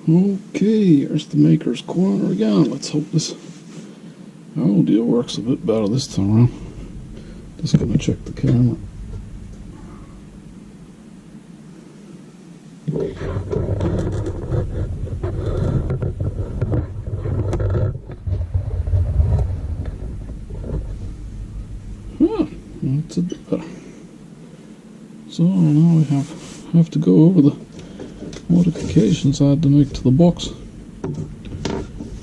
Okay, here's the maker's corner again. Let's hope this audio works a bit better this time around. Just gonna check the camera. That's a bit better. So now we have to go over the modifications I had to make to the box.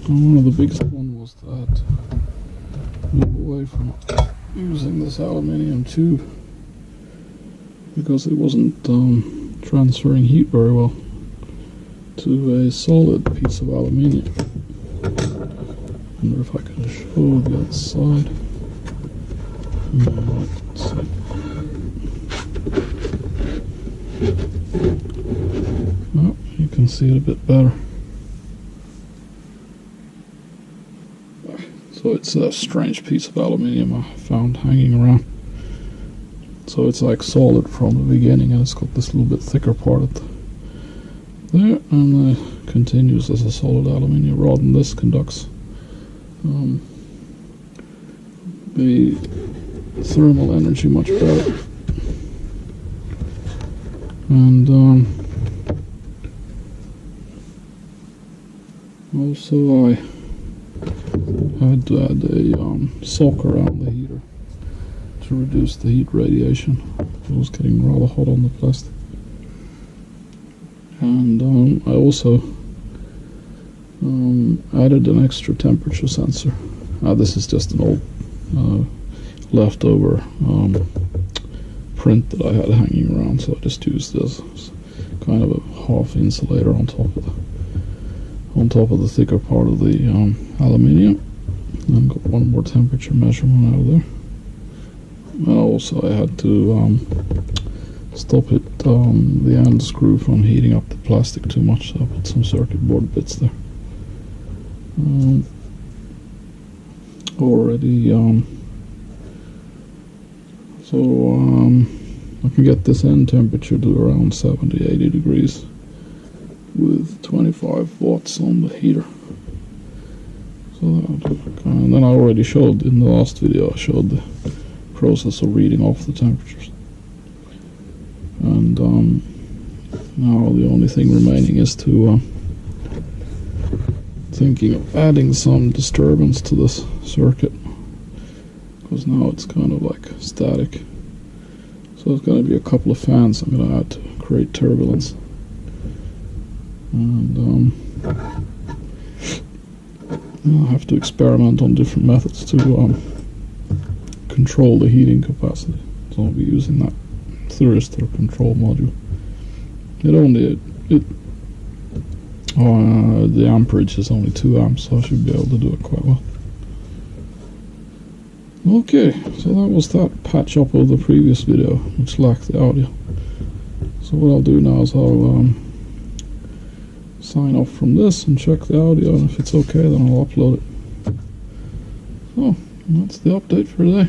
And one of the biggest one was that I had to move away from using this aluminium tube because it wasn't transferring heat very well to a solid piece of aluminium. I wonder if I can show the other side. Let's see. Oh, you can see it a bit better. So it's a strange piece of aluminium I found hanging around. So it's like solid from the beginning, and it's got this little bit thicker part at there, and it continues as a solid aluminium rod, and this conducts the thermal energy much better. And also I had to add a sock around the heater to reduce the heat radiation. It was getting rather hot on the plastic. And I also added an extra temperature sensor. This is just an old leftover print that I had hanging around, so I just used this as kind of a half insulator on top of the thicker part of the aluminium. And got one more temperature measurement out of there. And also I had to stop it, the end screw from heating up the plastic too much, so I put some circuit board bits there. I can get this end temperature to around 70-80 degrees with 25 watts on the heater. So and then I already showed in the last video, I showed the process of reading off the temperatures. And now the only thing remaining is to thinking of adding some disturbance to this circuit, because now it's kind of like static. So there's going to be a couple of fans I'm going to add to create turbulence. And I'll have to experiment on different methods to control the heating capacity. So I'll be using that thyristor control module. The amperage is only 2 amps, so I should be able to do it quite well. Okay, so that was that patch up of the previous video, which lacked the audio. So what I'll do now is I'll sign off from this and check the audio, and if it's okay then I'll upload it. So, that's the update for today.